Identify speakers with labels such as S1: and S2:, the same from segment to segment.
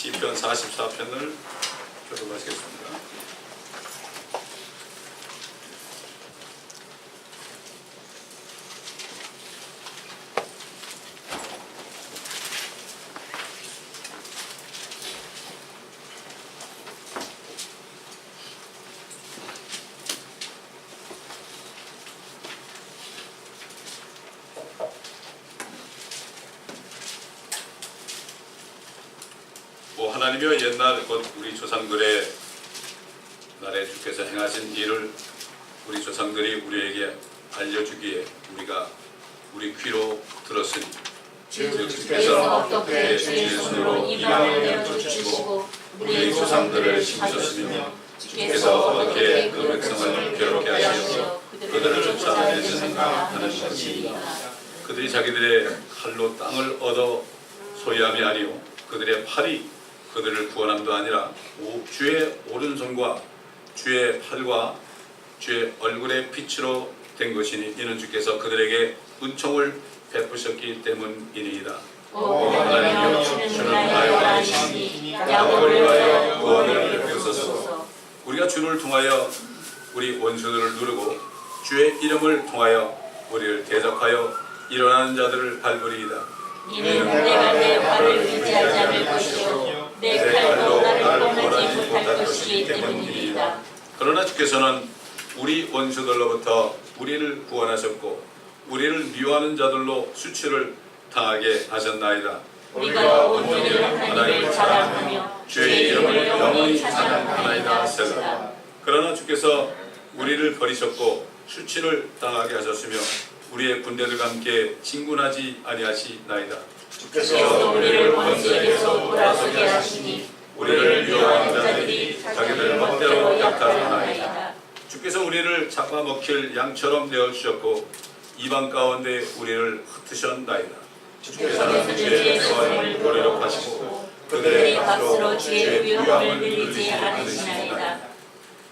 S1: 시편 44편을 교독하시겠습니다. 하나님이여 옛날 곧 우리 조상들의 날에 주께서 행하신 일을 우리 조상들이 우리에게 알려주기에 우리가 우리 귀로 들었으니 즉 주께서 어떻게 주의 손으로 이방을 내어주시고 우리 조상들을 심으셨으며 주께서 어떻게 그 백성을 괴롭게 하시어 그들을 쫓아내셨는가 하는 것이니라. 그들이 자기들의 칼로 땅을 얻어 소유함이 아니오 그들의 팔이 그들을 구원함도 아니라 주의 오른손과 주의 팔과 주의 얼굴의 빛으로 된 것이니 이는 주께서 그들에게 은총을 베푸셨기 때문이니이다. 하나님이여 주는 나의 왕이시니 야곱을 위하여 구원을 베푸소서. 우리가 주를 통하여 우리 원수들을 누르고 주의 이름을 통하여 우리를 대적하여 일어나는 자들을 밟으리이다.
S2: 이는 내가 내 활을 의지하지 않을 것이요 내 칼도 나를 떠나지 못할 것이기 때문이다.
S1: 그러나 주께서는 우리 원수들로부터 우리를 구원하셨고 우리를 미워하는 자들로 수치를 당하게 하셨나이다.
S2: 우리가 온전히 하나님을 자랑하며 주의 이름을 영원히 찬양하나이다 셀라.
S1: 그러나 주께서 우리를 버리셨고 수치를 당하게 하셨으며 우리의 군대들과 함께 진군하지 아니하시나이다.
S2: 주께서 우리를 원수에게서 돌아서게 하시니 우리를 미워하는 자들이 자기들 멋대로 약탈하나이다.
S1: 주께서 우리를 잡아먹힐 양처럼 내어주셨고 이방 가운데 우리를 흩으셨나이다. 주께서는 주의 백성을 노래로 하시고 그들의 값으로 주의 위험을 늘리지 않으시나이다.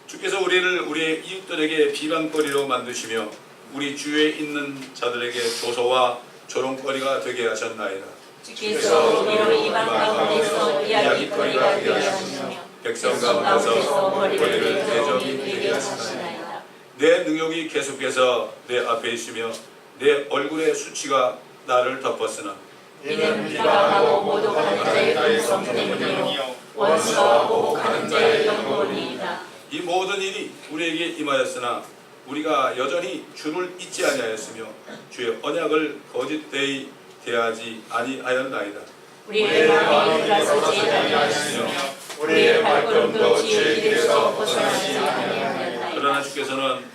S1: 주께서 우리를 우리의 이웃들에게 비방거리로 만드시며 우리 주위에 있는 자들에게 조소와 조롱거리가 되게 하셨나이다.
S2: 주께서 우리를 이방 가운데서 이야기거리가 되게 하시며 백성 가운데서 머리를 대적이 되게 하시나이다.
S1: 내 능력이 계속해서 내 앞에 있으며 내 얼굴의 수치가 나를 덮었으나
S2: 이는 비방하고 모독하는 자의 근성 때문이요 원수와 보복하는 자의 영혼이다.
S1: 이 모든 일이 우리에게 임하였으나 우리가 여전히 주를 잊지 아니하였으며 주의 언약을 거짓되이 대하지 아니하였나이다.
S2: 우리의 마음이 돌아서지 아니하였으며 우리의 발걸음도 주의 길에서 벗어나지 아니하였나이다.
S1: 그러나 주께서는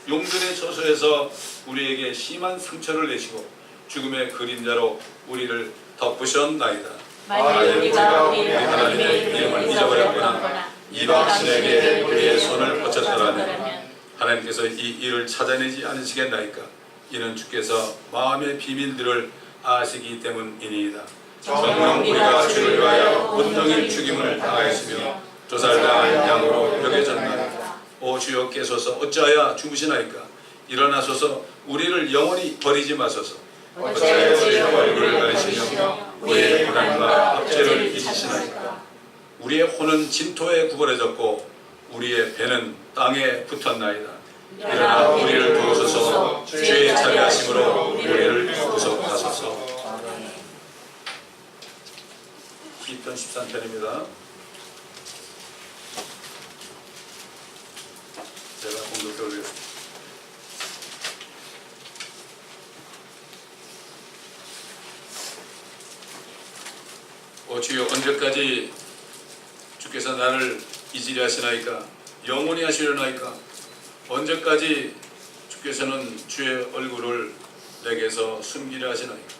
S1: 용들의 저소에서 우리에게 심한 상처를 내시고 죽음의 그림자로 우리를 덮으셨나이다.
S2: 만일 우리가 우리
S1: 하나님의 이름을 잊어버렸거나 이방 신에게 우리의 손을 뻗쳤더라면 하나님께서 이 일을 찾아내지 않으시겠나이까? 이는 주께서 마음의 비밀들을 아시기 때문이니이다. 정녕 우리가 주를 위하여 온종일 죽임을 당하였으며 조살당한 양으로 여겨졌나이다. 오 주여 깨소서 어찌하여 죽으시나이까? 일어나소서 우리를 영원히 버리지 마소서. 어찌하여 우리의 얼굴을 가리시며 우리의 고난과 압제를 잊으시나이까? 우리의 혼은 진토에 구부러졌고 우리의 배는 땅에 붙었나이다. 일어나 우리를 도우소서. 주의 자비하심으로 우리를 구속하소서. 시편 13편입니다. 제가 공독해 올리겠습니다. 오 주여 언제까지 주께서 나를 잊으려 하시나이까? 영원히 하시려나이까? 언제까지 주께서는 주의 얼굴을 내게서 숨기려 하시나이까?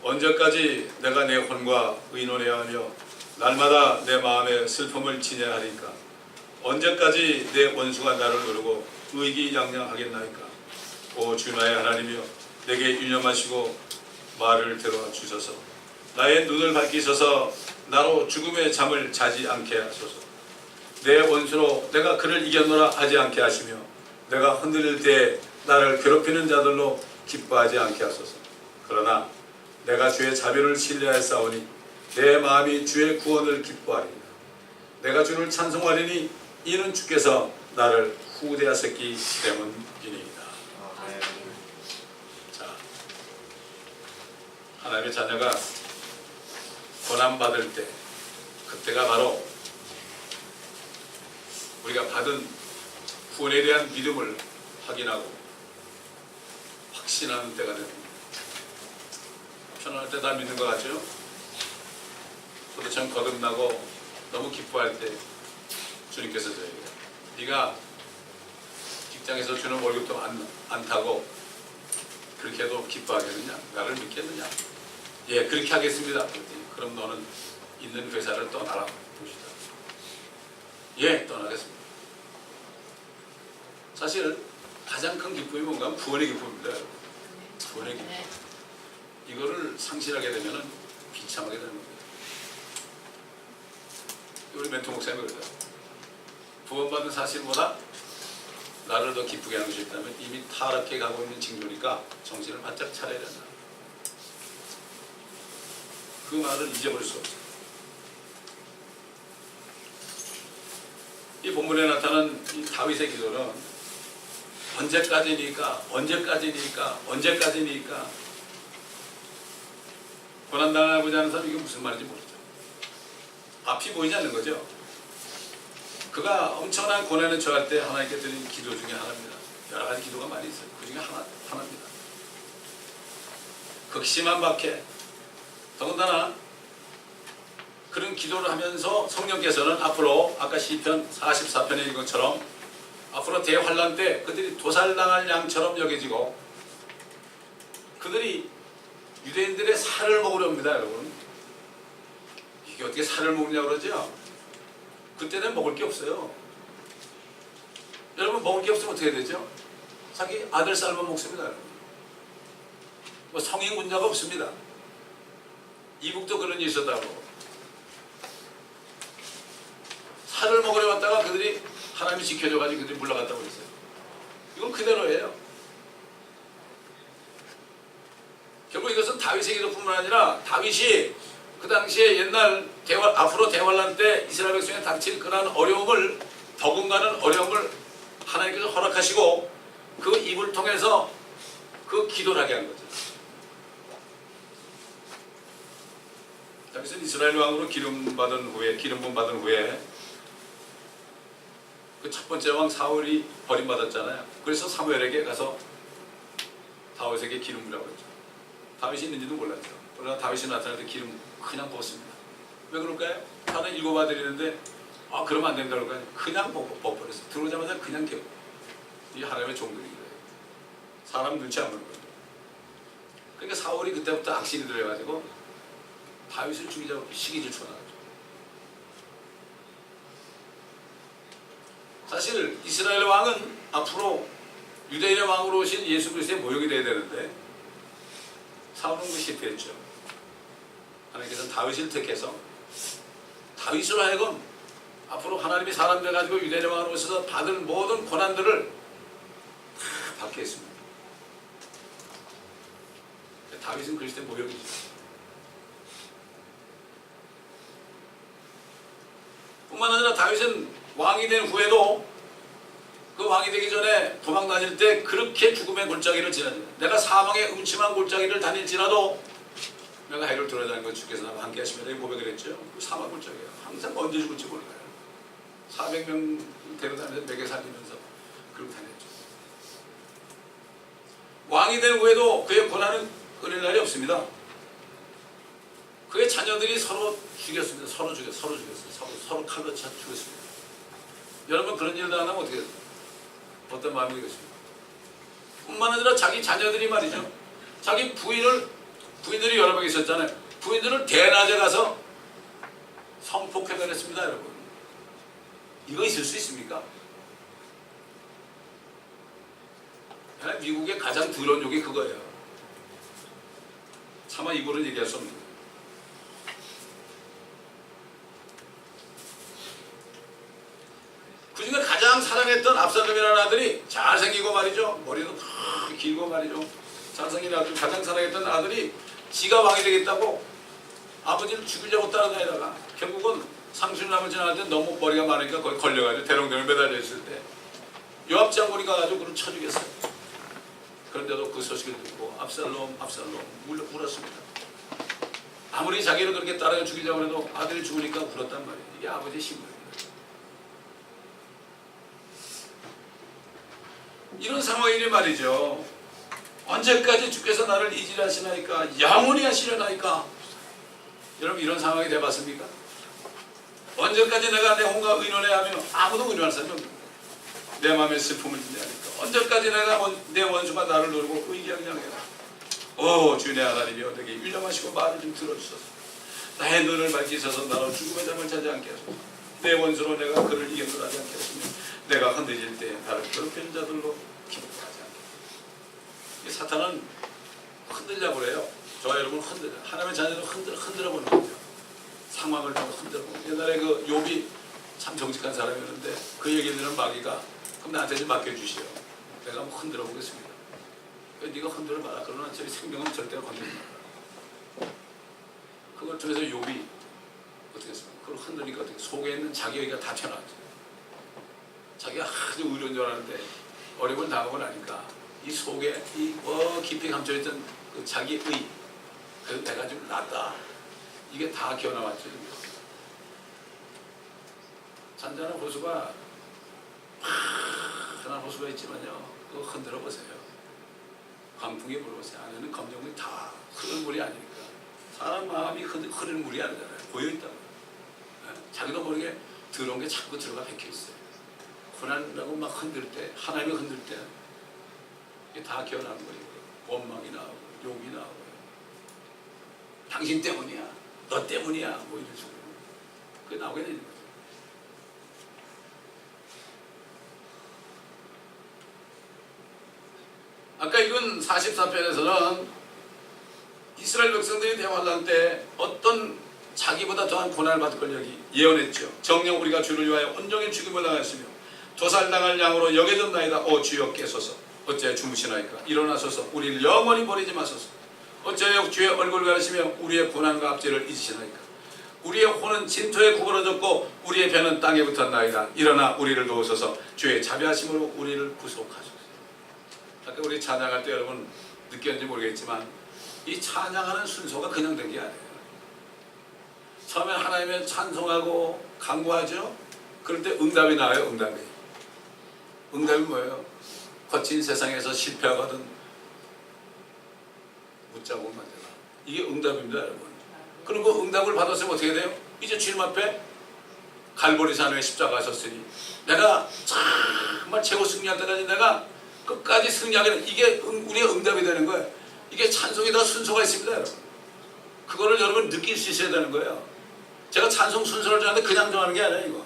S1: 언제까지 내가 내 혼과 의논해야 하며 날마다 내 마음에 슬픔을 지내야 하리까? 언제까지 내 원수가 나를 누르고 의기양양하겠나이까? 오 주 나의 하나님이여 내게 유념하시고 말을 들어주소서. 나의 눈을 밝히셔서 나로 죽음의 잠을 자지 않게 하소서. 내 원수로 내가 그를 이겼노라 하지 않게 하시며 내가 흔들릴 때 나를 괴롭히는 자들로 기뻐하지 않게 하소서. 그러나 내가 주의 자비를 신뢰하였사오니 내 마음이 주의 구원을 기뻐하리라. 내가 주를 찬송하리니 이는 주께서 나를 후대하셨기 때문이니이다. 자, 하나님의 자녀가 고난받을 때 그때가 바로 우리가 받은 구원에 대한 믿음을 확인하고 확신하는 때가 됩니다. 편안할 때 다 믿는 것 같죠? 저도 참 거듭나고 너무 기뻐할 때 주님께서 저에게 네가 직장에서 주는 월급도 안 타고 그렇게 해도 기뻐하겠느냐? 나를 믿겠느냐? 예, 그렇게 하겠습니다. 그럼 너는 있는 회사를 떠나라. 예, 떠나겠습니다. 사실 가장 큰 기쁨이 뭔가 구원의 기쁨입니다. 구원의 기쁨. 이거를 상실하게 되면 비참하게 되는 겁니다. 우리 멘토 목사님이 그러죠. 구원받은 사실보다 나를 더 기쁘게 하는 것이 있다면 이미 타락해 가고 있는 징조니까 정신을 바짝 차려야 된다. 그 말을 잊어버릴 수 없어요. 이 본문에 나타난 이 다윗의 기도는 언제까지니까 고난당하고자 하는 사람 이게 무슨 말인지 모르죠. 앞이 보이지 않는 거죠. 그가 엄청난 고난에 처할 때 하나님께 드린 기도 중에 하나입니다. 여러 가지 기도가 많이 있어요. 그 중에 하나입니다. 극심한 박해, 더군다나 그런 기도를 하면서 성령께서는 앞으로 아까 시편 44편에 읽은 것처럼 앞으로 대환란 때 그들이 도살당할 양처럼 여겨지고 그들이 유대인들의 살을 먹으려 합니다. 여러분, 이게 어떻게 살을 먹느냐고 그러죠? 그때는 먹을 게 없어요. 여러분, 먹을 게 없으면 어떻게 되죠? 자기 아들 쌀만 먹습니다. 여러분. 뭐 성인 군자가 없습니다. 이북도 그런 일이 있었다고. 살을 먹으러 갔다가 그들이 하나님이 지켜줘가지고 그들이 물러갔다고 그랬어요. 이건 그대로예요. 결국 이것은 다윗의 기도뿐만 아니라 다윗이 그 당시에 옛날 앞으로 대환란 때 이스라엘 백성에 닥칠 그러한 어려움을 버금가는 어려움을 하나님께서 허락하시고 그 입을 통해서 그 기도를 하게 한 거죠. 다윗은 이스라엘 왕으로 기름 부음 받은 후에 그 첫 번째 왕 사울이 버림받았잖아요. 그래서 사무엘에게 가서 다윗에게 기름 부으라고 했죠. 다윗이 있는지도 몰랐죠. 그러나 다윗이 나타날 때 기름 그냥 부었습니다. 왜 그럴까요? 다른 7 아들이는데 그러면 안 된다 그럴까요? 그냥 버렸어요. 들어오자마자 그냥 깨고. 이 하나님의 종들이에요. 사람 눈치 안 보는 거예요. 그러니까 사울이 그때부터 악신이 들어가지고 다윗을 죽이자고 시기를 쳐나가죠. 사실 이스라엘 왕은 앞으로 유대인의 왕으로 오신 예수 그리스도의 모형이 되어야 되는데 사울은 그 실패했죠. 하나님께서는 다윗을 택해서 다윗으로 하여금 앞으로 하나님이 사람 돼가지고 유대인의 왕으로 오셔서 받을 모든 고난들을 다 받게 했습니다. 다윗은 그리스도의 모형이죠. 뿐만 아니라 다윗은 왕이 된 후에도 그 왕이 되기 전에 도망 다닐 때 그렇게 죽음의 골짜기를 지나죠. 내가 사망의 음침한 골짜기를 다닐지라도 내가 해를 돌아다니는 것 주께서 나와 함께 하시면 이렇게 고백을 했죠. 그 사망 골짜기예요. 항상 언제 죽을지 몰라요. 400명 데려다니면서 먹여 살리면서 그렇게 다녔죠. 왕이 된 후에도 그의 고난은 끊을 날이 없습니다. 그의 자녀들이 서로 죽였습니다. 서로 죽였어요. 서로 칼로 차 죽였습니다. 여러분 그런 일을 당하면 어떻게 돼요? 어떤 마음이 되겠습니까? 뿐만 아니라 자기 자녀들이 말이죠. 자기 부인들이 여러 명 있었잖아요. 부인들을 대낮에 가서 성폭행을 했습니다. 여러분. 이거 있을 수 있습니까? 미국의 가장 더러운 욕이 그거예요. 차마 입으로는 얘기할 수 없는 거예요. 그 중에 가장 사랑했던 압살롬이라는 아들이 잘생기고 말이죠. 머리도 길고 말이죠. 잘생긴 아들, 가장 사랑했던 아들이 지가 왕이 되겠다고 아버지를 죽이려고 따라다니다가 결국은 상수리나무 지나갈 때 너무 머리가 많으니까 거기 걸려가지고 대롱대롱 매달려 있을 때 요압 장군이 가가지고 그를 쳐 죽였어요. 그런데도 그 소식을 듣고 압살롬 울었습니다. 아무리 자기를 그렇게 따라가 죽이자고 해도 아들이 죽으니까 울었단 말이에요. 이게 아버지의 신분입니다. 이런 상황이니 말이죠. 언제까지 주께서 나를 이질하시나이까, 영원히 하시려나이까. 여러분 이런 상황이 돼봤습니까? 언제까지 내가 내 혼과 의논해야 하며 아무도 의논할 사람이 없는 거예요. 내 마음에 슬픔을 지내니까 언제까지 내가 내 원수가 나를 노리고 의기양양해라. 주내 하나님이여 내게 율령하시고 말을 좀 들어주소서. 나의 눈을 밝히셔서 나를 죽음의 잠을 자지 않게 하소서. 내 원수로 내가 그를 이겨들하지 않게 하시며 내가 흔들릴 때 나를 괴롭히는 자들로 기록하지 않게. 이 사탄은 흔들려고 그래요. 저와 여러분 흔들려. 하나님의 자녀를 흔들어 보는 거죠. 상황을 좀 흔들어 보는 거죠. 옛날에 그 욥이 참 정직한 사람이었는데 그 얘기 들은 마귀가 그럼 나한테 좀 맡겨주시오. 내가 한번 흔들어 보겠습니다. 네가 흔들어 봐라. 그러나 저희 생명은 절대로 건드리지 마라. 그걸 통해서 욥이 어떻게 했습니까? 그걸 흔들니까 어떻게 속에 있는 자기 의가 다 튀어나왔죠. 자기가 아주 의로운 줄 알았는데 어려움을 당하고 나니까 이 속에 깊이 감춰있던 그 자기 의, 그래서 내가 좀 낫다. 이게 다 기어나왔죠. 잔잔한 호수가 파란 호수가 있지만요, 그거 흔들어 보세요. 강풍이 불어보세요. 안에는 검정물이 다 흐르는 물이 아니니까. 사람 마음이 흐르는 물이 아니잖아요. 고여있다고. 자기도 모르게 더러운 게 자꾸 들어가 박혀있어요. 고난이라고 막 흔들 때, 하나님이 흔들 때 이게 다 기어나는 거예요. 원망이 나오고 욕이 나오고 당신 때문이야, 너 때문이야, 뭐 이런 식으로 그게 나오게 되는 거죠. 아까 읽은 44편에서는 이스라엘 백성들이 대환란 때 어떤 자기보다 더한 고난을 받을 걸 여기 예언했죠. 정녕 우리가 주를 위하여 온종일 죽임을 당하였으며 도살당할 양으로 여겨졌나이다. 오 주여 깨소서. 어째 주무시나이까. 일어나소서. 우리를 영원히 버리지 마소서. 어째 주의 얼굴을 가리시며 우리의 고난과 압제를 잊으시나이까. 우리의 혼은 진토에 구부러졌고 우리의 배는 땅에 붙었나이다. 일어나 우리를 도우소서. 주의 자비하심으로 우리를 구속하소서. 아까 우리 찬양할 때 여러분 느꼈는지 모르겠지만 이 찬양하는 순서가 그냥 된 게 아니에요. 처음에 하나님을 찬송하고 간구하죠. 그럴 때 응답이 나와요. 응답이 뭐예요? 거친 세상에서 실패하거든 묻자고 만들라. 이게 응답입니다, 여러분. 그럼 그 응답을 받았으면 어떻게 돼요? 이제 주님 앞에 갈보리 산에 십자가 하셨으니 내가 정말 최고 승리할 때까지 내가 끝까지 승리하게, 이게 우리의 응답이 되는 거예요. 이게 찬송이 다 순서가 있습니다, 여러분. 그거를 여러분 느낄 수 있어야 되는 거예요. 제가 찬송 순서를 정하는데 그냥 정하는 게 아니라 이거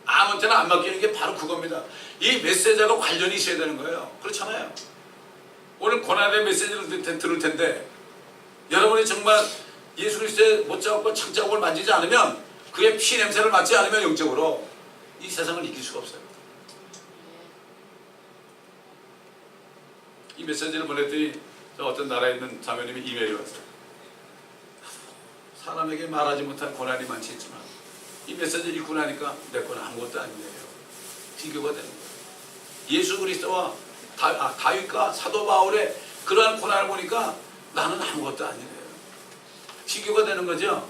S1: 아무한테나 안 맡기는 게 바로 그겁니다. 이 메시지하고 관련이 있어야 되는 거예요. 그렇잖아요. 오늘 고난의 메시지를 들을 텐데 여러분이 정말 예수 그리스도의 못자국과 창자국을 만지지 않으면, 그의 피 냄새를 맡지 않으면 영적으로 이 세상을 이길 수가 없어요. 이 메시지를 보냈더니 저 어떤 나라에 있는 자매님이 이메일이 왔어요. 사람에게 말하지 못한 고난이 많지 있지만 이 메시지를 읽고 나니까 내 건 아무것도 아니에요. 비교가 되는 거예요. 예수 그리스도와 다윗과 사도 바울의 그러한 고난을 보니까 나는 아무것도 아니래요. 비교가 되는 거죠.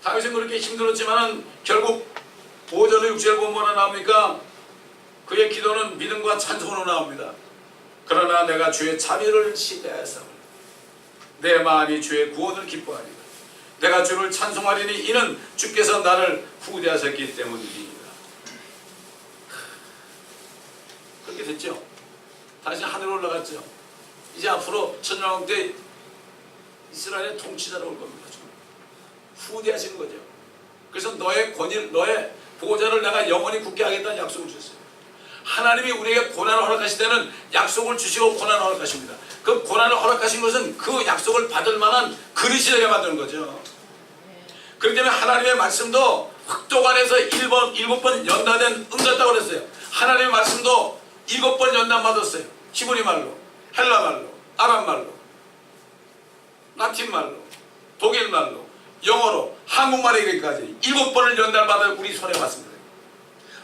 S1: 다윗은 그렇게 힘들었지만 결국 5절의 6절 보면 뭐라 나옵니까? 그의 기도는 믿음과 찬송으로 나옵니다. 그러나 내가 주의 자비를 시대하사 내 마음이 주의 구원을 기뻐하리라. 내가 주를 찬송하리니 이는 주께서 나를 후대하셨기 때문이니라. 그렇게 됐죠. 다시 하늘로 올라갔죠. 이제 앞으로 천년왕 때 이스라엘의 통치자로 올 겁니다. 후대하시는 거죠. 그래서 너의 권위를, 너의 보호자를 내가 영원히 굳게 하겠다는 약속을 주셨어요. 하나님이 우리에게 고난을 허락하실 때는 약속을 주시고 고난을 허락하십니다. 그 고난을 허락하신 것은 그 약속을 받을 만한 그릇이 되게 만드는 거죠. 그렇기 때문에 하나님의 말씀도 흑도관에서 7번 연단된 응답다고 그랬어요. 하나님의 말씀도 7번 연단 받았어요. 히브리 말로, 헬라 말로. 아랍말로, 라틴말로, 독일말로, 영어로, 한국말에 이르기까지 7번을 연단받아 우리 손에 왔습니다.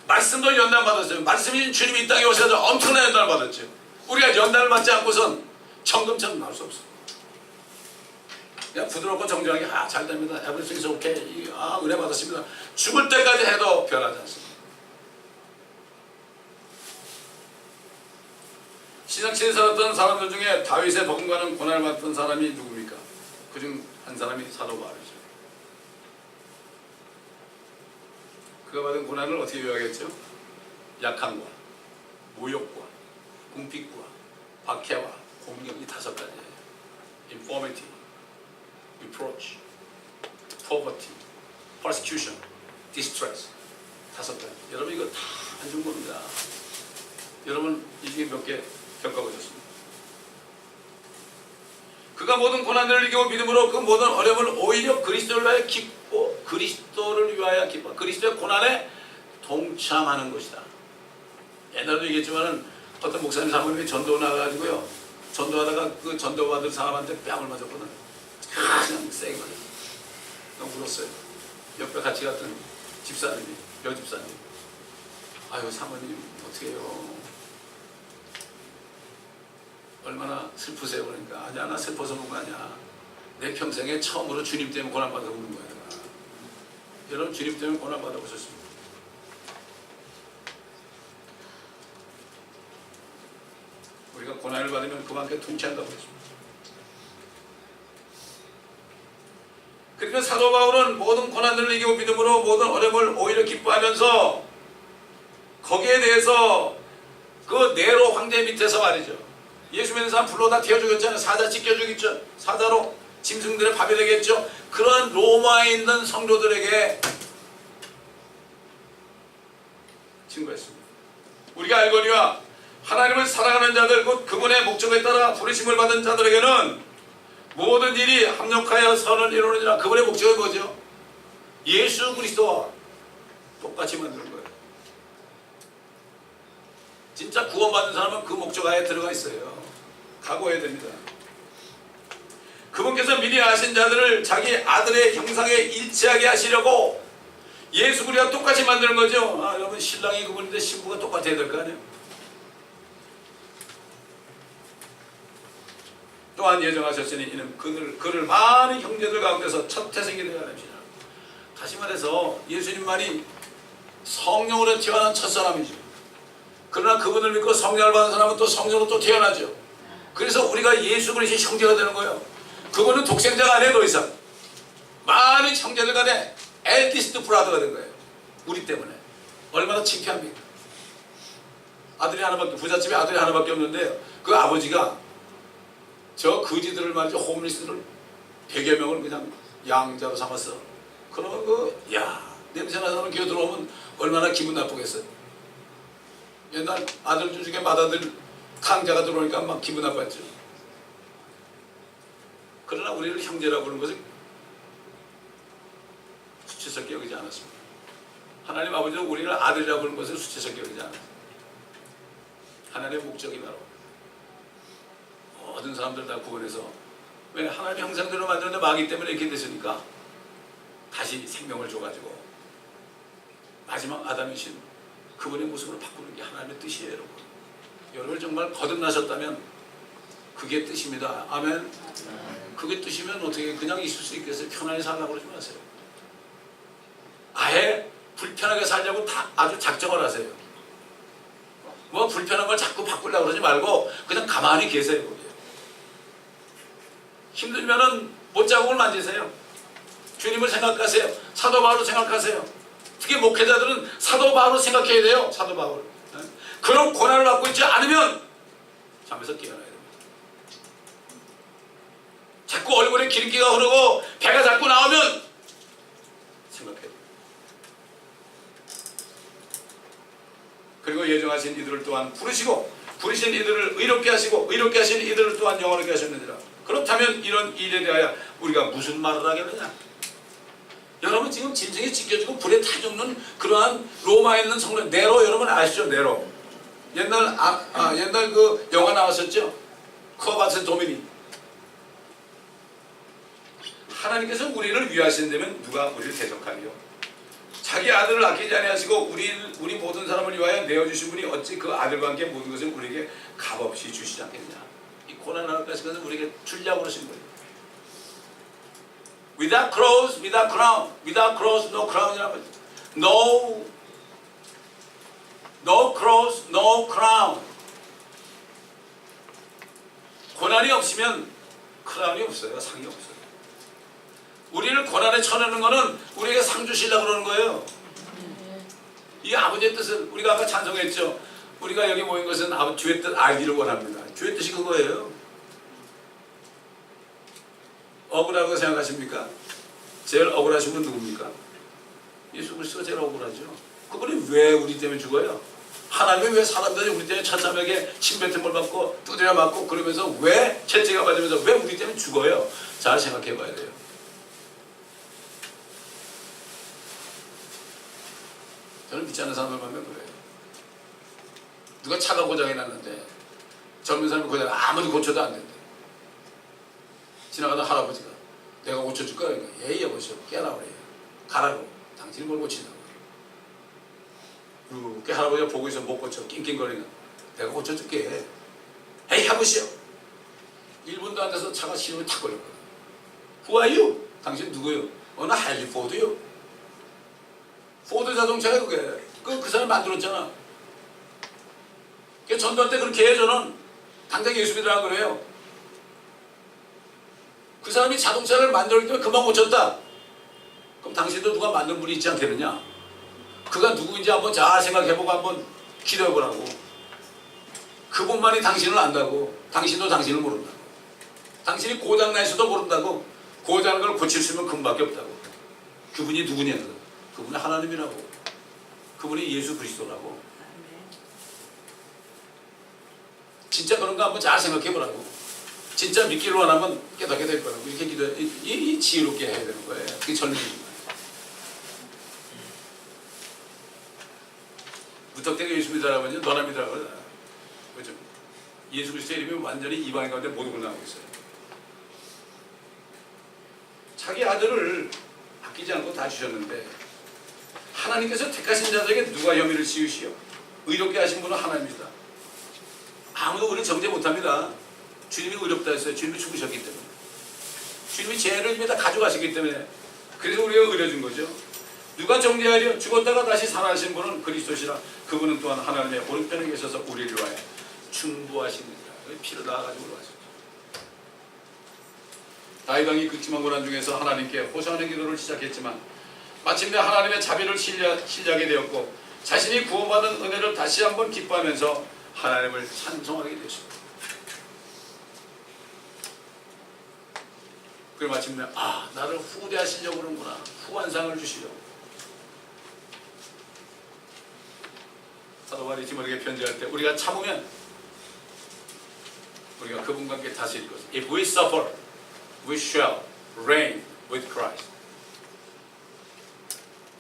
S1: 말씀도 연단받았어요. 말씀이 주님이 이 땅에 오셔서 엄청난 연단을 받았죠. 우리가 연단을 받지 않고선 정금처럼 나올 수 없어요. 그냥 부드럽고 정정하게 잘 됩니다. everything's okay. 은혜 받았습니다. 죽을 때까지 해도 변하지 않습니다. 신약시대에 살았던 사람들 중에 다윗의 버금가는 고난을 받던 사람이 누굽니까? 그중 한 사람이 사도 바울이죠. 그가 받은 고난을 어떻게 요약했죠? 약함과 모욕과 궁핍과 박해와 공격, 이 5가지예요. infirmity, reproach, poverty, persecution, distress. 5가지. 여러분 이거 다 안 준 겁니다. 여러분 이게 몇 개 겪어보셨습니다. 그가 모든 고난을 이기고 믿음으로 그 모든 어려움을 오히려 그리스도를 위하여 기뻐, 그리스도를 위하여 기뻐, 그리스도의 고난에 동참하는 것이다. 옛날에도 얘기했지만은 어떤 목사님 사모님이 전도 나가가지고요, 전도하다가 그 전도받을 사람한테 뺨을 맞았거든. 그냥 세게 맞았어. 너무 울었어요. 옆에 같이 갔던 집사님이, 여집사님. 아유 사모님 어떡해요. 얼마나 슬프세요? 그러니까 아니야, 나 슬퍼서 우는 거 아니야. 내 평생에 처음으로 주님 때문에 고난받아 우는 거야. 여러분 주님 때문에 고난받아 보셨습니까? 우리가 고난을 받으면 그만큼 통치한다고 했습니다. 그러니까 사도 바울은 모든 고난들을 이기고 믿음으로 모든 어려움을 오히려 기뻐하면서 거기에 대해서 그 네로 황제 밑에서 말이죠. 예수 믿는 사람 불러 다 태워 죽였잖아요. 사자 찢겨 죽였죠. 사자로 짐승들의 밥이 되겠죠. 그런 로마에 있는 성도들에게 증거했습니다. 우리가 알거니와 하나님을 사랑하는 자들, 곧 그분의 목적에 따라 부르심을 받은 자들에게는 모든 일이 합력하여 선을 이루느니라. 그분의 목적이 뭐죠? 예수 그리스도와 똑같이 만드는 거예요. 진짜 구원받는 사람은 그 목적 하에 들어가 있어요. 각오해야 됩니다. 그분께서 미리 아신 자들을 자기 아들의 형상에 일치하게 하시려고 예수 그리스도와 똑같이 만드는 거죠. 여러분 신랑이 그분인데 신부가 똑같아야 될 거 아니에요. 또한 예정하셨으니 이는 그를 많은 형제들 가운데서 첫 태생이 되어야 합니다. 다시 말해서 예수님만이 성령으로 태어난 첫 사람이죠. 그러나 그분을 믿고 성령을 받은 사람은 또 성령으로 또 태어나죠. 그래서 우리가 예수 그리스도의 형제가 되는 거예요. 그분은 독생자가 아니에요. 더 이상 많은 형제들 간에 엘디스트 브라더가 된 거예요. 우리 때문에. 얼마나 창피합니까? 아들이 하나밖에, 부잣집에 아들이 하나밖에 없는데 그 아버지가 저 거지들을 말이죠, 홈리스들을 100여 명을 그냥 양자로 삼았어. 그러면 냄새나는 사람 기어 들어오면 얼마나 기분 나쁘겠어요. 옛날 아들들 중에 맏아들 강자가 들어오니까 막 기분 나빴죠. 그러나 우리를 형제라고 부르는 것은 수치스럽게 여기지 않았습니다. 하나님 아버지는 우리를 아들이라고 부르는 것을 수치스럽게 여기지 않았습니다. 하나님의 목적이 바로 모든 사람들 다 구원해서, 왜 하나님 형상대로 만드는데 마귀 때문에 이렇게 됐으니까 다시 생명을 줘가지고 마지막 아담이신 그분의 모습으로 바꾸는 게 하나님의 뜻이에요. 여러분, 여러분이 정말 거듭나셨다면 그게 뜻입니다. 아멘. 그게 뜻이면 어떻게 그냥 있을 수 있겠어요? 편하게 살라고 그러지 마세요. 아예 불편하게 살려고 다 아주 작정을 하세요. 뭐 불편한 걸 자꾸 바꾸려고 그러지 말고 그냥 가만히 계세요. 거기에. 힘들면은 못자국을 만지세요. 주님을 생각하세요. 사도 바울을 생각하세요. 특히 목회자들은 사도 바울을 생각해야 돼요. 사도 바울. 그런 고난을 받고 있지 않으면 잠에서 깨어나야 됩니다. 자꾸 얼굴에 기름기가 흐르고 배가 자꾸 나오면 생각해야 돼요. 그리고 예정하신 이들을 또한 부르시고 부르신 이들을 의롭게 하시고 의롭게 하신 이들을 또한 영원하게 하셨느니라. 그렇다면 이런 일에 대하여 우리가 무슨 말을 하겠느냐? 여러분 지금 짐승이 찢겨지고 불에 타 죽는 그러한 로마에 있는 성도 네로, 여러분 아시죠? 네로. 옛날 그 영화 나왔었죠? 코바스 도미니. 하나님께서 우리를 위하신다면 누가 우리를 대적하리요? 자기 아들을 아끼지 아니하시고 우리 모든 사람을 위하여 내어주신 분이 어찌 그 아들과 함께 모든 것을 우리에게 값없이 주시지 않겠냐. 이 고난을 하신 것은 우리에게 주려고 그러신 거예요. Without cross, without crown. Without cross, no crown이라고. No cross, no crown. 고난이 없으면 크라운이 없어요. 상이 없어요. 우리를 고난에 처하는 거는 우리에게 상 주시려고 그러는 거예요. 이 아버지의 뜻은 우리가 아까 찬송했죠. 우리가 여기 모인 것은 주의 뜻 알기를 원합니다. 주의 뜻이 그거예요. 억울하다고 생각하십니까? 제일 억울하신 분 누굽니까? 예수 그리스도가 제일 억울하죠. 그분이 왜 우리 때문에 죽어요? 하나님이 왜 사람들이 우리 때문에 천사에게 침뱉음을 받고 두드려 맞고 그러면서 왜 채찍을 맞으면서 왜 우리 때문에 죽어요? 잘 생각해 봐야 돼요. 저는 믿지 않는 사람들 보면 그래요. 누가 차가 고장이 났는데 젊은 사람이 고장 아무리 고쳐도 안 된대. 지나가던 할아버지가 내가 고쳐줄 거야. 예의 여보시오. 깨나오래요. 가라고. 당신이 뭘 고친다고. 이렇게 할아버지가 보고 있어 못 고쳐. 낑낑거리는. 내가 고쳐줄게. 에이 해보시오. 1분도 안 돼서 차가 시동이 탁 걸렸거든. Who are you? 당신 누구요? 나 할리 포드요. 포드 자동차야 그게. 그 사람 만들었잖아. 전도할 때 그렇게 해 저는. 당장 예수 믿으라고 그래요. 그 사람이 자동차를 만들었기 때문에 금방 고쳤다. 그럼 당신도 누가 만든 분이 있지 않겠느냐? 그가 누구인지 한번 잘 생각해보고 한번 기도해보라고. 그분만이 당신을 안다고. 당신도 당신을 모른다고. 당신이 고장나 있어도 모른다고. 고장난 걸 고칠 수 있는 그분밖에 없다고. 그분이 누구냐고. 그분이 하나님이라고. 그분이 예수 그리스도라고. 진짜 그런가 한번 잘 생각해보라고. 진짜 믿기를 원하면 깨닫게 될 거라고. 이렇게 이 지혜롭게 해야 되는 거예요. 그게 전능입니다. 무턱대고 예수 믿으라고 너나 믿으라고 그러잖아요. 그렇죠? 예수 그리스도의 이름이 완전히 이방인 가운데 모든 걸 나오고 있어요. 자기 아들을 아끼지 않고 다 주셨는데 하나님께서 택하신 자들에게 누가 혐의를 씌우시오? 의롭게 하신 분은 하나님이다. 아무도 우리를 정죄 못합니다. 주님이 의롭다 했어요. 주님이 죽으셨기 때문에. 주님이 죄를 이미 다 가져가시기 때문에. 그래서 우리가 의뢰준 거죠. 누가 정죄하려? 죽었다가 다시 살아나신 분은 그리스도시라. 그분은 또한 하나님의 오른편에 계셔서 우리를 위하여 충보하십니다. 피를 나아가지고 올라가셨죠. 다윗 왕이 극심한 고난 중에서 하나님께 호소하는 기도를 시작했지만 마침내 하나님의 자비를 신뢰하게 되었고 자신이 구원받은 은혜를 다시 한번 기뻐하면서 하나님을 찬송하게 되었습니다. 그리고 마침내 나를 후대하시려고 그러는구나. 후한상을 주시려고. 사도 바울이 디모데에게 편지할 때 우리가 참으면 우리가 그분과 함께 다스릴 것을. If we suffer, we shall reign with Christ.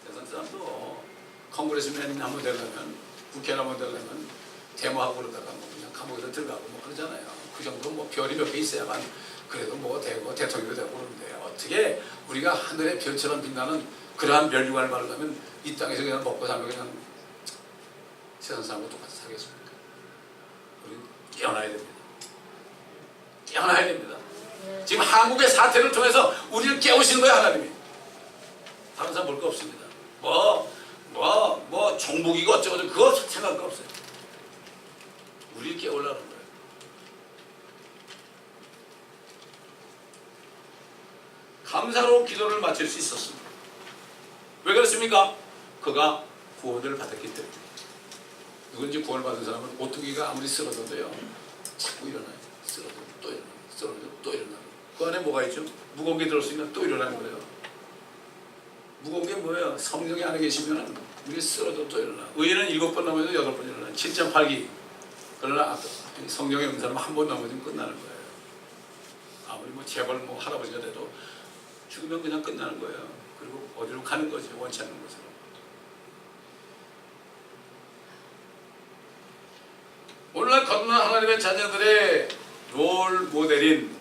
S1: 세상 사람도 컨그레스맨이 한번 되려면 국회의원 한번 되려면 데모하고 그러다가 그냥 감옥에서 들어가고 그러잖아요. 그 정도 별이 몇 개 있어야만 그래도 되고 대통령도 되고 그러는데 어떻게 우리가 하늘의 별처럼 빛나는 그러한 멸류관을 바르려면 이 땅에서 그냥 먹고 살면 그냥 세상 사람과 똑같이 살겠습니까? 우리는 깨어나야 됩니다. 깨어나야 됩니다. 지금 한국의 사태를 통해서 우리를 깨우시는 거예요, 하나님이. 다른 사람 볼 거 없습니다. 종북이고 어쩌고 그거 생각할 거 없어요. 우리를 깨우려는 거예요. 감사로 기도를 마칠 수 있었습니다. 왜 그렇습니까? 그가 구원을 받았기 때문에. 누군지 구원을 받은 사람은 오뚜기가 아무리 쓰러져도요 자꾸 일어나요. 쓰러져 또 일어나요. 쓰러져 또 일어나요. 그 안에 뭐가 있죠? 무거운 게 들었으니까 또 일어나는 거예요. 무거운 게 뭐예요? 성령이 안에 계시면 우리 쓰러져 또 일어나. 의인은 7번 넘어도 8번 일어나. 7.8기. 그러나 성령의 은사는 한 번 넘어지면 끝나는 거예요. 아무리 재벌 할아버지가 돼도 죽으면 그냥 끝나는 거예요. 그리고 어디로 가는 거지, 원치 않는 곳으로. 오늘날 거듭난 하나님의 자녀들의 롤 모델인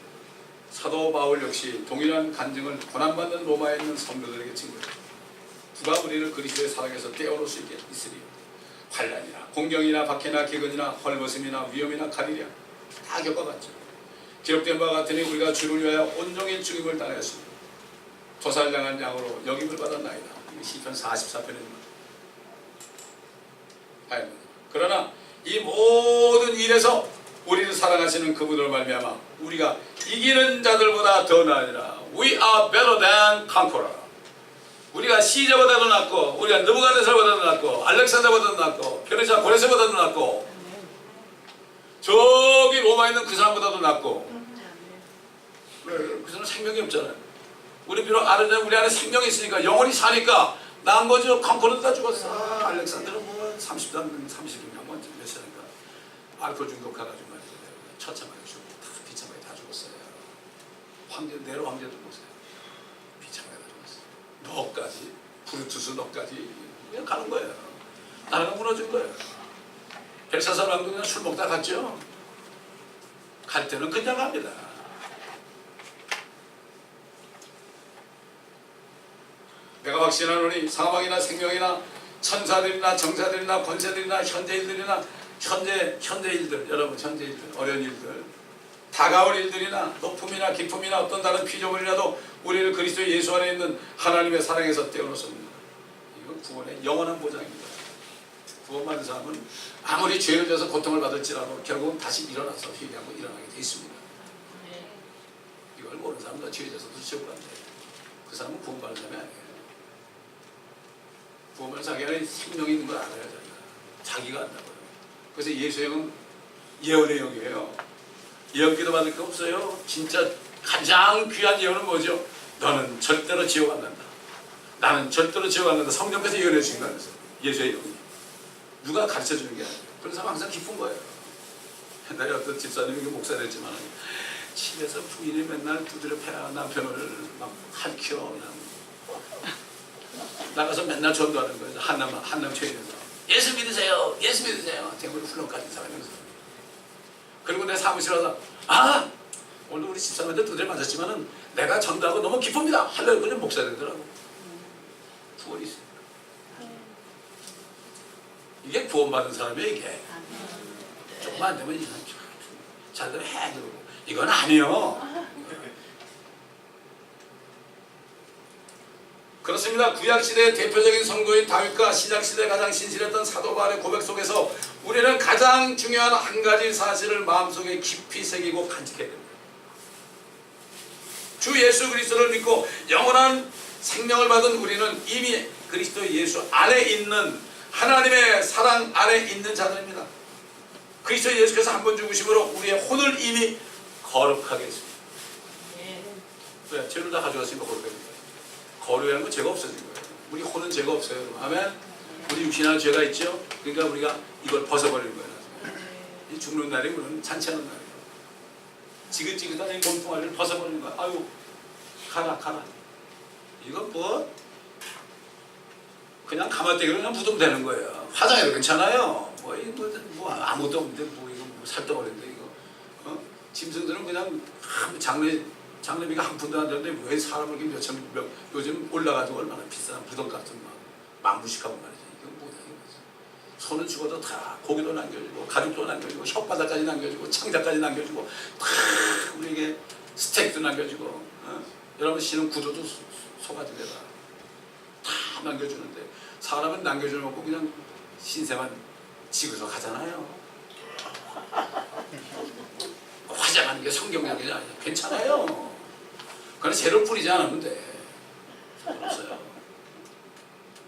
S1: 사도 바울 역시 동일한 간증을 고난받는 로마에 있는 성도들에게 증거했다. 누가 우리를 그리스도의 사랑에서 떼어놓을 수 있으리요. 환난이나 공경이나 박해나 기근이나 헐벗음이나 위험이나 가리랴 다 겪어봤죠. 기록된 바와 같으니 우리가 주를 위하여 온종일 죽임을 당하였습니다. 도살당한 양으로 여김을 받았나이다. 이게 시편 44편입니다. 그러나 이 모든 일에서 우리를 사랑하시는 그분을 말미암아 우리가 이기는 자들보다 더 나으니라. We are better than conqueror. 우리가 시저보다도 낫고, 우리가 느부갓네살보다도 낫고, 알렉산더보다도 낫고, 페르시아 고레스보다도 낫고, 저기 로마에 있는 그 사람보다도 낫고. 그 사람 생명이 없잖아요. 우리 비록 우리 안에 생명이 있으니까 영원히 사니까 나은 거죠. 컨코르도 다 죽었어. 알렉산더는 뭐 30년 한번 몇 살인가 알코올 중독해가지고 말이죠. 처참하게 죽고 다 비참하게 다 죽었어요. 네로 황제도 보세요. 비참하게 다 죽었어요. 너까지 브루투스 너까지 그냥 가는 거예요. 나라가 무너진 거예요. 벨사살 왕도 그냥 술 먹다 갔죠. 갈 때는 그냥 갑니다. 내가 확신하노니 사망이나 생명이나 천사들이나 정사들이나 권세들이나 현재일들이나 현재일들 여러분 현재일들 어려운 일들 다가올 일들이나 높음이나 기쁨이나 어떤 다른 피조물이라도 우리를 그리스도 예수 안에 있는 하나님의 사랑에서 떼어놓습니다. 이건 구원의 영원한 보장입니다. 구원받은 사람은 아무리 죄를 져서 고통을 받을지라도 결국은 다시 일어나서 회개하고 일어나게 돼 있습니다. 이걸 모르는 사람도 죄 져서도 지옥 간대요. 그 사람은 구원받은 사람이 아니에요. 구원받은 자기는 생명이 있는 걸 알아요. 자기가 안다고요. 그래서 예수의 영은 예언의 영이에요. 예언기도 받을 거 없어요. 진짜 가장 귀한 예언은 뭐죠? 너는 절대로 지옥 안 간다. 나는 절대로 지옥 안 간다. 성령께서 예언해 주신다면서. 예수의 영이. 누가 가르쳐 주는 게 아니에요. 그런 사람 항상 기쁜 거예요. 옛날에 어떤 집사님이 목사랬지만 집에서 부인이 맨날 두드려 패야 남편을 막 할켜 그냥 나가서 맨날 전도하는 거예요. 한남 체인에서 예수 믿으세요. 예수 믿으세요. 대구를 훌렁까지 사람이면서. 그리고 내 사무실 와서 오늘 우리 집사람한테 두드려 맞았지만은 내가 전도하고 너무 기쁩니다. 하려고 그냥 목사 되더라고. 구원이 있어요. 이게 구원받은 사람이에요. 이게 조금만 안 되면 자기들 해 그러고 이건 아니에요. 그렇습니다. 구약시대의 대표적인 성도인 다윗과 신약시대에 가장 신실했던 사도 바울의 고백 속에서 우리는 가장 중요한 한 가지 사실을 마음속에 깊이 새기고 간직해야 됩니다. 주 예수 그리스도를 믿고 영원한 생명을 받은 우리는 이미 그리스도 예수 안에 있는 하나님의 사랑 안에 있는 자들입니다. 그리스도 예수께서 한 번 죽으심으로 우리의 혼을 이미 거룩하게 했습니다. 네, 죄를 다 가져갔으니까 거룩합니다. 거룩이라는 건 죄가 없어진 거예요. 우리 혼은 죄가 없어요. 아멘. 우리 육신에 죄가 있죠. 그러니까 우리가 이걸 벗어버리는 거예요. 이 죽는 날이 우리는 잔치하는 날이에요. 지긋지긋한 이 몸뚱아리를 벗어버리는 거야. 아유 가라. 이건 뭐 그냥 가마떼기로 그냥 묻으면 되는 거예요. 화장해도 괜찮아요. 뭐 아무것도 없는데 뭐 이거 뭐 살덩어리인데 이거. 짐승들은 그냥 장례비가 한 푼도 안 되는데 왜 사람을 이렇게 요즘 올라가지고 얼마나 비싼 부동 같은 막 만부식하고 말이지. 이건 뭐냐 이거지. 손은 죽어도 다 고기도 남겨주고 가죽도 남겨주고 혓바닥까지 남겨주고 창자까지 남겨주고 다 우리에게 스테이크도 남겨주고 여러분 씨는 구조도 소가죽에다 다 남겨주는데 사람은 남겨주는 거고 그냥 신세만 지고서 가잖아요. 화장하는 게 성경적이지 않아요. 괜찮아요. 그건 죄를 뿌리지 않으면 돼. 상관없어요.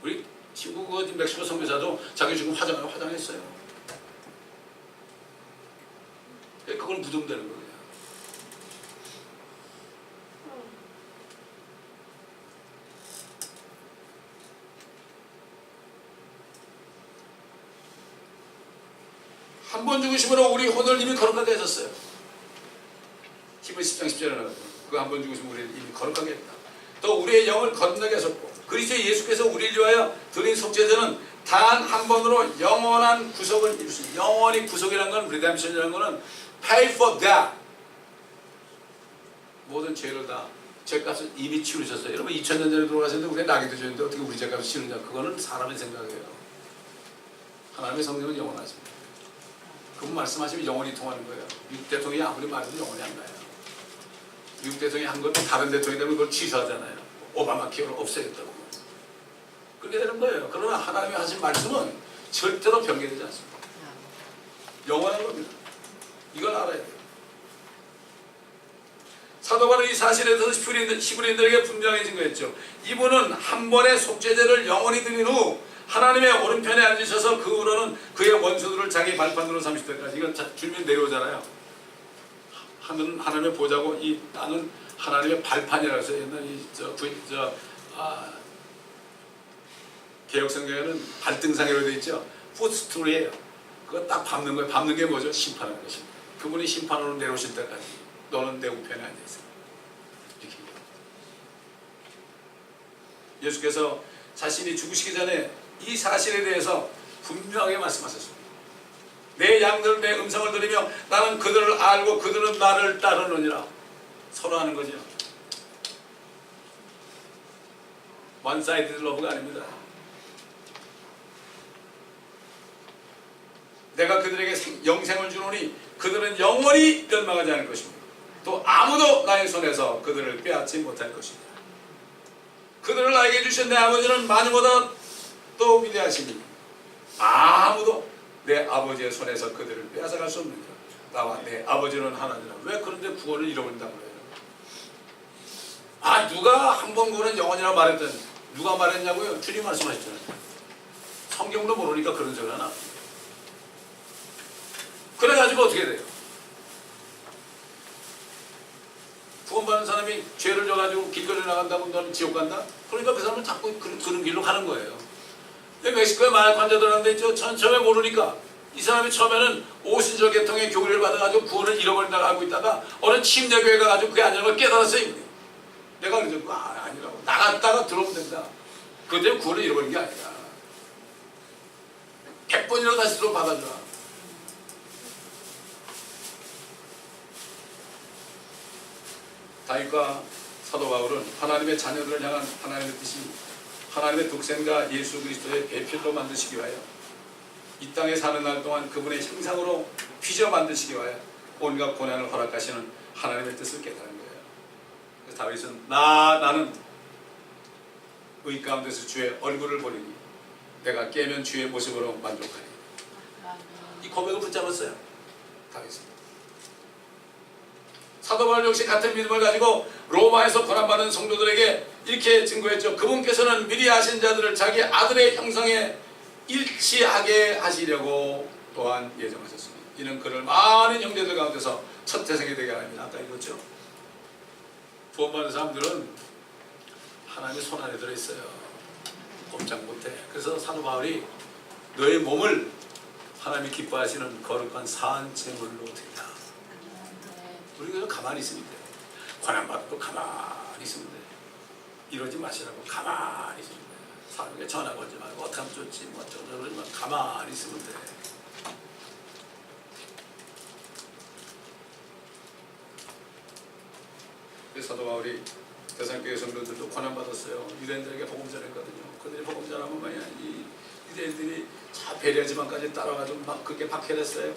S1: 우리 친구 그 멕시코 선교사도 자기 지금 화장했어요. 그걸 묻으면 되는 거예요. 한 번 죽으심으로 우리 혼을 이미 거룩하게 하셨어요. 히브리 10장 10절에 나와요. 그 한 번 죽으심으로 우리를 이미 거룩하게 했다. 또 우리의 영을 거듭나게 하셨고 그리스도 예수께서 우리를 위하여 드린 속죄제는 단 한 번으로 영원한 구속을 이루십니다. 영원히 구속이라는 건 redemption이라는 거는 pay for that 모든 죄를 다 죄값을 이미 치르셨어요. 여러분 2000년 전에 돌아가셨는데 우리가 나기도 전인데 어떻게 우리 죄값을 치르냐. 그거는 사람의 생각이에요. 하나님의 성령은 영원하십니다. 그분 말씀하시면 영원히 통하는 거예요. 미국 대통령이 아무리 말해도 영원히 안 가요. 미국 대통령이 한 건 다른 대통령이 되면 그걸 취소하잖아요. 오바마 케어를 없애겠다고. 그렇게 되는 거예요. 그러나 하나님이 하신 말씀은 절대로 변개되지 않습니다. 영원한 겁니다. 이걸 알아야 돼요. 사도 바울은 이 사실에 대해서 히브리인들에게 분명해진 거였죠. 이분은 한 번의 속죄제를 영원히 드린 후 하나님의 오른편에 앉으셔서 그 후로는 그의 원수들을 자기 발판으로 삼실 때까지. 이건 주님 내려오잖아요. 하늘은 하나님의 보좌고 이 땅은 하나님의 발판이라고 해서 옛날 개혁성경에는 발등상이라고 되어 있죠. 풋스툴이에요. 그거 딱 밟는 거예요. 밟는 게 뭐죠? 심판하는 것입니다. 그분이 심판으로 내려오실 때까지 너는 내 우편에 앉아있어. 이렇게. 예수께서 자신이 죽으시기 전에 이 사실에 대해서 분명하게 말씀하셨습니다. 내 양들은 내 음성을 들으며 나는 그들을 알고 그들은 나를 따르느니라. 서로 하는 거죠. 원사이드 러브가 아닙니다. 내가 그들에게 영생을 주노니 그들은 영원히 멸망하지 않을 것입니다. 또 아무도 나의 손에서 그들을 빼앗지 못할 것입니다. 그들을 나에게 주신 내 아버지는 만유보다 또 위대하시니 아무도 내 아버지의 손에서 그들을 빼앗아갈 수 없느니라. 나와 내 아버지는 하나니라. 왜 그런데 구원을 잃어버린다고 해요? 누가 한 번 구원은 영원이라고 말했더니 누가 말했냐고요? 주님 말씀하셨잖아요. 성경도 모르니까 그런 소리 하나. 그래가지고 어떻게 돼요? 구원받은 사람이 죄를 져가지고 길거리에 나간다고 너는 지옥 간다? 그러니까 그 사람은 자꾸 그런 길로 가는 거예요. 멕시코에 마약 환자들 하는데 있죠. 처음에 모르니까 이 사람이 처음에는 오신절 계통의 교리를 받아가지고 구원을 잃어버린다고 알고 있다가 어느 침례교회 가가지고 그게 아니라는 걸 깨달았어요. 내가 그러죠. 아니라고. 나갔다가 들어오면 된다. 그것 때문에 구원을 잃어버린 게 아니라 100번이라도 다시 들어 받아줘라. 다윗과 사도 바울은 하나님의 자녀들을 향한 하나님의 뜻이 하나님의 독생자 예수 그리스도의 배필로 만드시기 위하여 이 땅에 사는 날 동안 그분의 형상으로 빚어 만드시기 위하여 온갖 고난을 허락하시는 하나님의 뜻을 깨달은 거예요. 그래서 다윗은 나는 의 가운데서 주의 얼굴을 보리니 내가 깨면 주의 모습으로 만족하리. 이 고백을 붙잡았어요. 다윗은. 사도 바울 역시 같은 믿음을 가지고 로마에서 고난받은 성도들에게 이렇게 증거했죠. 그분께서는 미리 아신 자들을 자기 아들의 형상에 일치하게 하시려고 또한 예정하셨습니다. 이는 그를 많은 형제들 가운데서 첫 태생이 되게 하랍니다. 아까 읽었죠. 구원받은 사람들은 하나님의 손 안에 들어있어요. 꼼짝 못해. 그래서 사도 바울이 너의 몸을 하나님이 기뻐하시는 거룩한 산제물로 드리라. 우리가 가만히 있으면 돼. 고난받고 가만히 있으면 돼. 이러지 마시라고 가만히 있으면 돼. 사람에게 전화 걸지 말고 어떻게 하면 좋지 뭐 어쩌고 그러지 말고 가만히 있으면 돼. 그래서 사도 바울이 대상교회 성도들도 고난받았어요. 유대인들에게 복음 전했거든요. 그들이 복음 전하면 뭐냐 이 유대인들이 자 베레아지방까지 따라가지고 막 그렇게 박해했어요.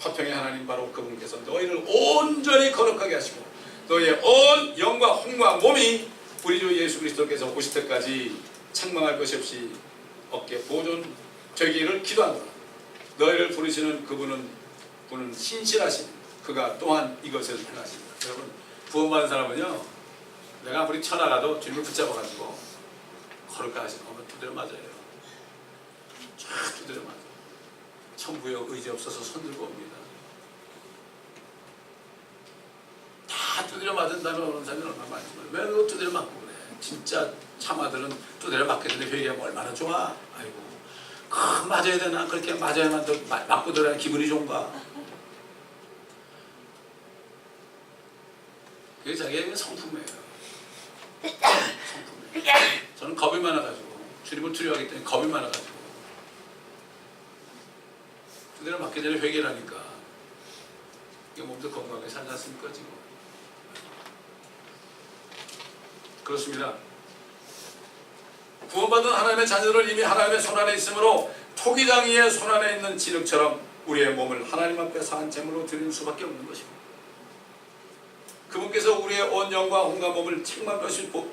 S1: 화평의 하나님 바로 그분께서 너희를 온전히 거룩하게 하시고 너희의 온 영과 혼과 몸이 우리 주 예수 그리스도께서 오실 때까지 책망할 것이 없이 어깨 보존되기를 기도한다. 너희를 부르시는 그분은 신실하신 그가 또한 이것을 행하십니다. 여러분 구원받은 사람은요 내가 아무리 천하가도 주님을 붙잡아가지고 거룩하게 하시는 거면 두드려 맞아요. 쫙 두드려 맞아요. 천부에 의지 없어서 손들고 옵니다. 다 두드려 맞은 다음에 오는 사람이 얼마나 많지만 왜 그거 두드려 맞고 그래. 진짜 참아들은 두드려 맞게 되는데 회개하면 얼마나 좋아. 아이고 맞아야 되나 그렇게 맞아야만 더 맞고 들어야 기분이 좋은가. 그게 자기에게 성품이에요. 성품이에요. 저는 겁이 많아가지고 주님을 두려워하기 때문에 겁이 많아가지고 두드려 맞기 전에 회개를 하니까 이게 몸도 건강하게 살지 않습니까 지금. 그렇습니다. 구원받은 하나님의 자녀들은 이미 하나님의 손안에 있으므로 토기장이의 손안에 있는 진흙처럼 우리의 몸을 하나님 앞에 사한 제물로 드리는 수밖에 없는 것입니다. 그분께서 우리의 온 영과 온갖 몸을 책망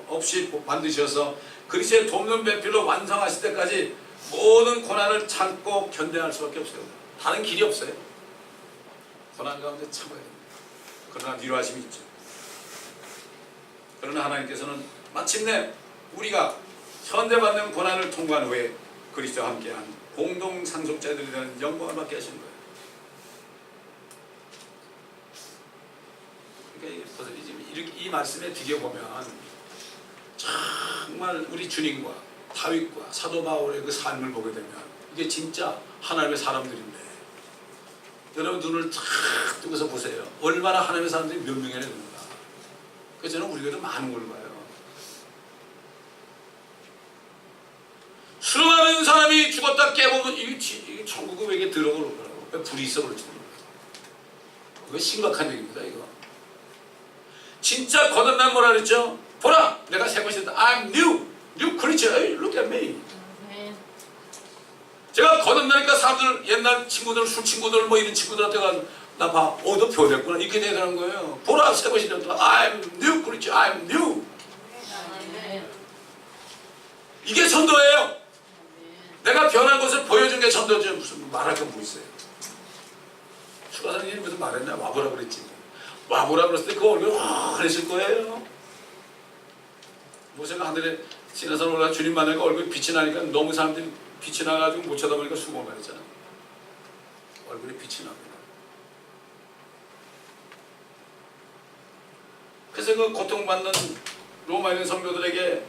S1: 없이 만드셔서 그리스도의 돕는 배필로 완성하실 때까지 모든 고난을 참고 견뎌할 수밖에 없어요. 다른 길이 없어요. 고난 가운데 참아야 됩니다. 그러나 위로하심이 있죠. 그러나 하나님께서는 마침내 우리가 현대받는 고난을 통과한 후에 그리스도와 함께한 공동 상속자들이 되는 영광을 받게 하신 거예요. 그러니까 이 말씀에 비교보면 정말 우리 주님과 다윗과 사도 바울의 그 삶을 보게 되면 이게 진짜 하나님의 사람들인데, 여러분 눈을 탁 뜨고서 보세요. 얼마나 하나님의 사람들이 몇 명이나 되는가. 그래서 저는 우리 교회도 많은 걸 봐요. 수많은 사람이 죽었다 깨보면 이게 천국에 왜 이렇게 들어오는 거라고. 왜 불이 있어 그럴지 모르겠어요. 그거 심각한 얘기입니다. 이거 진짜 거듭난 뭐라 그랬죠? 보라, 내가 새 것이다. I'm new creature. Hey, look at me. 제가 거듭나니까 사람들, 옛날 친구들, 술 친구들 뭐 이런 친구들한테 가서 나 봐, 너 변했구나 이렇게 되는 거예요. 보라, 새 것이다. I'm new creature. I'm new. 이게 전도예요. 내가 변한 것을 보여준 게 전도죠. 무슨 말할 게 뭐 있어요. 추가사님이 무슨 말했나? 와보라 그랬지. 와보라 그랬을 때 그 얼굴 환했을 거예요. 모세가 하늘에 지나서 올라 주님 만나니까 얼굴이 빛이 나니까 너무 사람들이 빛이 나가지고 못 쳐다보니까 수고만 했잖아. 얼굴이 빛이 납니다. 그래서 그 고통받는 로마에 있는 성도들에게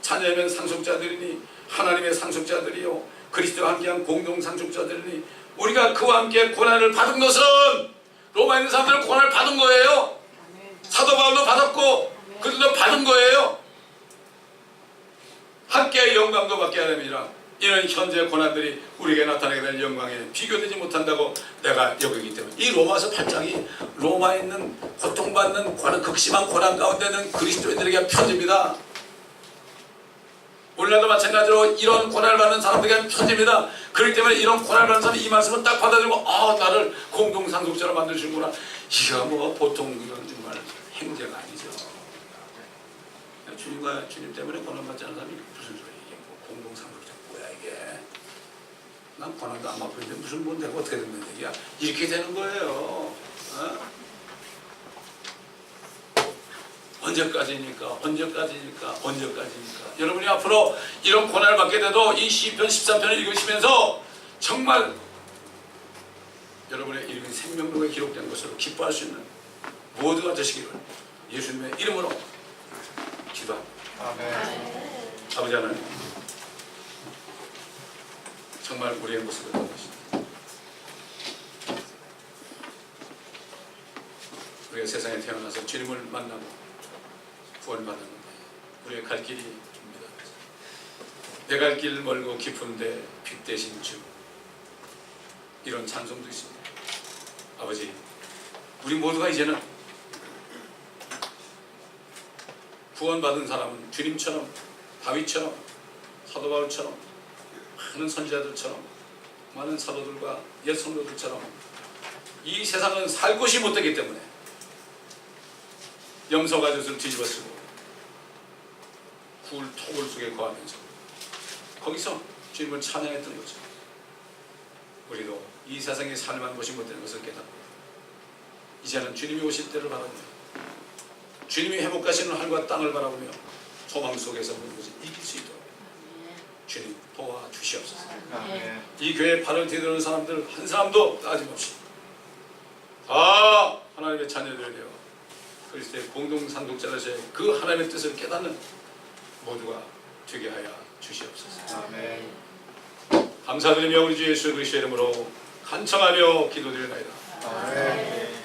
S1: 자녀면 상속자들이니 하나님의 상속자들이요 그리스도와 함께한 공동 상속자들이니 우리가 그와 함께 고난을 받은 것은 로마에 있는 사람들은 고난을 받은 거예요. 사도 바울도 받았고 그들도 받은 거예요. 함께 영광도 받게 하려니라. 이런 현재 고난들이 우리에게 나타나게 될 영광에 비교되지 못한다고 내가 여기기 때문에 이 로마서 8장이 로마에 있는 고통받는 극심한 고난 가운데 있는 그리스도인들에게 한 편지입니다. 오늘날도 마찬가지로 이런 고난을 받는 사람들에게 한 편지입니다. 그렇기 때문에 이런 고난을 받는 사람이 이 말씀을 딱 받아들이고 나를 공동상속자로 만드시는구나. 이거 뭐 보통 이건 정말 행제가 아니죠. 주님과 주님 때문에 고난받지 않는 사람이 무슨 소리야. 이게 뭐 공동상속자 뭐야 이게. 난 고난도 안 받고 있는데 무슨 뭐 내가 어떻게 되는 얘기야. 이렇게 되는 거예요. 언제까지니까 여러분이 앞으로 이런 고난을 받게 돼도 이 시편 13편을 읽으시면서 정말 여러분의 이름이 생명록에 기록된 것으로 기뻐할 수 있는 모두가 되시기를 예수님의 이름으로 기도합니다.
S3: 아멘.
S1: 아버지 하나님, 정말 우리의 모습을 보십니다. 우리가 세상에 태어나서 주님을 만나고 구원받았는데 우리의 갈 길이 깁니다. 내 갈 길 멀고 깊은데 빛 대신 주, 이런 찬송도 있습니다. 아버지, 우리 모두가 이제는 구원받은 사람은 주님처럼, 다윗처럼, 사도 바울처럼, 많은 선지자들처럼, 많은 사도들과 옛 성도들처럼 이 세상은 살 곳이 못되기 때문에 염소가죽을 뒤집어 쓰고 굴 토굴 속에 거하면서 거기서 주님을 찬양했던 거죠. 우리도 이 세상에 살만 것이 못되는 것을 깨닫고 이제는 주님이 오실 때를 바라보며 주님이 회복하시는 하늘과 땅을 바라보며 소망 속에서 모든 것을 이길 수 있도록 주님 도와주시옵소서. 이 교회에 발을 디디는 사람들 한 사람도 빠짐없이 다 하나님의 자녀들이 되어 그리스도의 공동 상속자로서의 그 하나님의 뜻을 깨닫는 모두가 되게 하여 주시옵소서.
S3: 아멘.
S1: 감사드리며 우리 주 예수 그리스도의 이름으로 간청하며 기도드리나이다.
S3: 아멘.